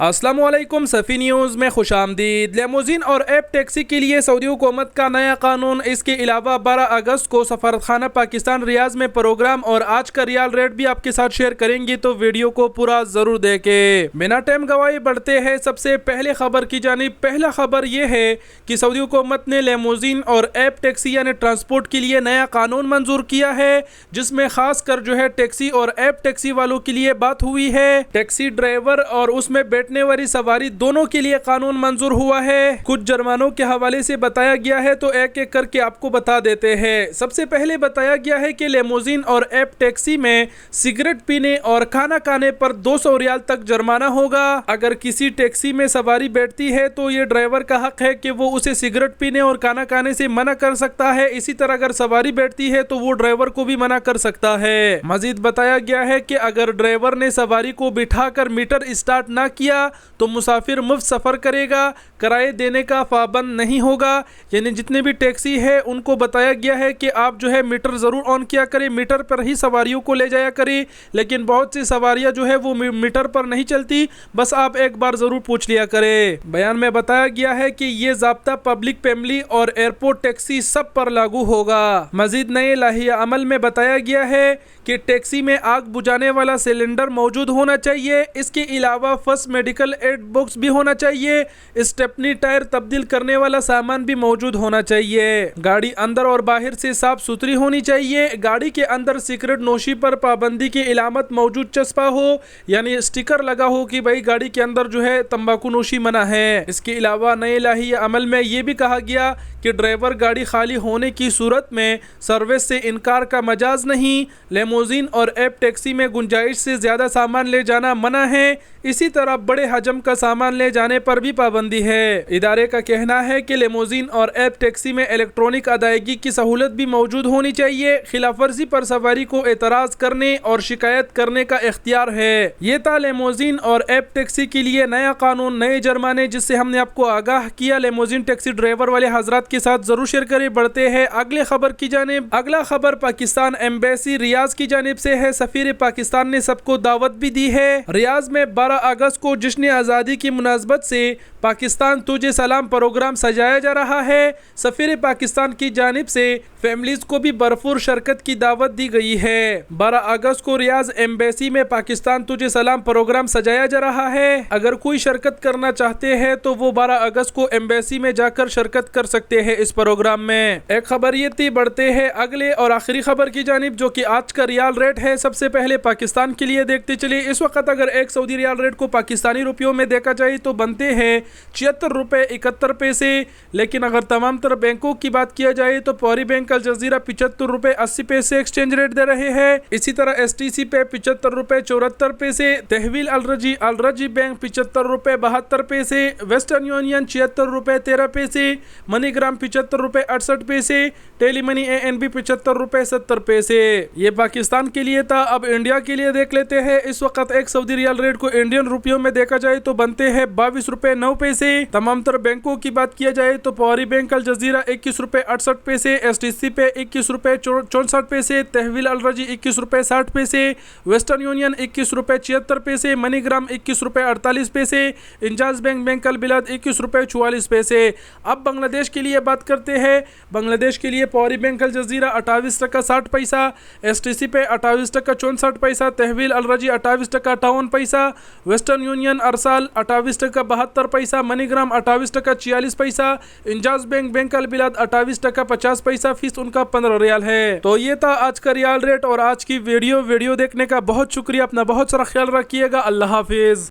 अस्सलामुअलैकुम सफ़ी न्यूज़ में खुशामदीद। लेमोजीन और ऐप टैक्सी के लिए सऊदी हुकूमत का नया कानून। इसके अलावा 12 अगस्त को सफारतखाना पाकिस्तान रियाज में प्रोग्राम और आज का रियाल रेट भी आपके साथ शेयर करेंगे, तो वीडियो को पूरा ज़रूर देखें। बिना टाइम गवाए बढ़ते हैं सबसे पहले खबर की जानिब। पहला खबर यह है कि सऊदी हुकूमत ने लेमोजीन और ऐप टैक्सी यानी ट्रांसपोर्ट के लिए नया कानून मंजूर किया है, जिसमें खास कर जो है टैक्सी और ऐप टैक्सी वालों के लिए बात हुई है। टैक्सी ड्राइवर और उसमें बैठने वाली सवारी दोनों के लिए कानून मंजूर हुआ है। कुछ जुर्मानों के हवाले से बताया गया है, तो एक एक करके आपको बता देते हैं। सबसे पहले बताया गया है कि लेमोजीन और ऐप टैक्सी में सिगरेट पीने और खाना खाने पर 200 रियाल तक जुर्माना होगा। अगर किसी टैक्सी में सवारी बैठती है तो ये ड्राइवर का हक है कि वो उसे सिगरेट पीने और खाना खाने से मना कर सकता है। इसी तरह अगर सवारी बैठती है तो वो ड्राइवर को भी मना कर सकता है। मजीद बताया गया है कि अगर ड्राइवर ने सवारी को बिठाकर मीटर स्टार्ट ना किया तो मुसाफिर मुफ्त सफ़र करेगा, किराए देने का पाबंद नहीं होगा। यानी जितने भी टैक्सी है उनको बताया गया है कि आप जो है मीटर ज़रूर ऑन किया करें, मीटर पर ही सवारियों को ले जाया करें। लेकिन बहुत सी सवारियां जो है वो मीटर पर नहीं चलती, बस आप एक बार ज़रूर पूछ लिया करें। बयान में बताया गया है कि ये ज़ाब्ता पब्लिक, फैमिली और एयरपोर्ट टैक्सी सब पर लागू होगा। मजीद नए लाहिया अमल में बताया गया है कि टैक्सी में आग बुझाने वाला सिलेंडर मौजूद होना चाहिए। इसके अलावा फर्स्ट मेडिकल एड बॉक्स भी होना चाहिए। स्टेपनी टायर तब्दील करने वाला सामान भी मौजूद होना चाहिए। गाड़ी अंदर और बाहर से साफ सुथरी होनी चाहिए। गाड़ी के अंदर सिगरेट नोशी पर पाबंदी की इलामत मौजूद चस्पा हो, यानी स्टिकर लगा हो कि भाई गाड़ी के अंदर जो है तंबाकू नोशी मना है। इसके अलावा नए लाहिया अमल में ये भी कहा गया कि ड्राइवर गाड़ी खाली होने की सूरत में सर्विस से इनकार का मजाज नहीं। लेमोजीन और ऐप टैक्सी में गुंजाइश से ज़्यादा सामान ले जाना मना है। इसी तरह बड़े हजम का सामान ले जाने पर भी पाबंदी है। इदारे का कहना है कि लेमोजीन और ऐप टैक्सी में इलेक्ट्रॉनिक अदायगी की सहूलत भी मौजूद होनी चाहिए। खिलाफवर्जी पर सवारी को एतराज़ करने और शिकायत करने का इख्तियार है। ये था लेमोजीन और ऐप टैक्सी के लिए नया कानून, नए जुर्माने, जिससे हमने आपको आगाह किया। लेमोजीन टैक्सी ड्राइवर वाले हजरात के साथ जरूर शेयर करें। बढ़ते हैं अगले खबर की जानिब। अगला खबर पाकिस्तान एम्बेसी रियाज की जानिब से है। सफीर पाकिस्तान ने सबको दावत भी दी है। रियाज में 12 अगस्त को जश्न आज़ादी की मुनासबत से पाकिस्तान तुझे सलाम प्रोग्राम सजाया जा रहा है। सफीर पाकिस्तान की जानिब से फैमिलीज को भी भरपूर शरकत की दावत दी गई है। 12 अगस्त को रियाज एम्बेसी में पाकिस्तान तुझे सलाम प्रोग्राम सजाया जा रहा है। अगर कोई शरकत करना चाहते हैं तो वो 12 अगस्त को एम्बेसी में जाकर शरकत कर सकते हैं इस प्रोग्राम में। एक खबर ये थी। बढ़ते हैं अगले और आखिरी खबर की जानिब, जो कि आज का रियाल रेट है। सबसे पहले पाकिस्तान के लिए देखते चले। इस वक्त अगर एक सऊदी रियाल रेट को पाकिस्तानी रुपयों में देखा जाए तो बनते हैं 76 रुपये 71 पैसे। लेकिन अगर तमाम तरह बैंकों की बात किया जाए तो पौरी बैंक अल जजीरा 75 रुपये 80 पैसे एक्सचेंज रेट दे रहे हैं। इसी तरह STC पे 75 रुपये 74 पैसे। तहवील अलरजी बैंक 75 रुपये 72 पैसे। वेस्टर्न यूनियन 76 रुपये 13 पैसे। मनीग्राम 75 रुपये 68 पैसे। टेली मनी ANB 75 रुपये 70 पैसे। ये पाकिस्तान के लिए था। अब इंडिया के लिए देख लेते हैं। इस वक्त एक सऊदी रियाल रेट को इंडियन रुपयों में देखा जाए तो बनते हैं 22 रुपये 9 पैसे। तमाम तरह बैंकों की बात किया जाए तो पौरी बैंक अल जजीरा 21 रुपये 68 पैसे। STC पे 21 रुपये 64 पैसे। तहवील अलरजी 21 रुपये 60 पैसे। वेस्टर्न यूनियन 21 रुपये 76 पैसे। मनीग्राम 21 रुपये 48 पैसे। इंजाज बैंक अल बिलाद 21 रुपये 44 पैसे। अब बांग्लादेश के लिए बात करते हैं। बांग्लादेश के लिए पौरी बैंक अल जजीरा 28 टका 60 पैसा। STC पे 28 टका 64 पैसा। तहवील अलरजी 28 टका 58 पैसा। वेस्टर्न यूनियन अरसाल 28 टका 72 पैसा। मनीग्राम 28 टका 46 पैसा। इंजाज बैंक अल बिलाद 28 टका 50 पैसा। फीस उनका 15 रियाल है। तो ये था आज का रियाल रेट और आज की वीडियो देखने का बहुत शुक्रिया। अपना बहुत सारा ख्याल रखिएगा। अल्लाह हाफिज।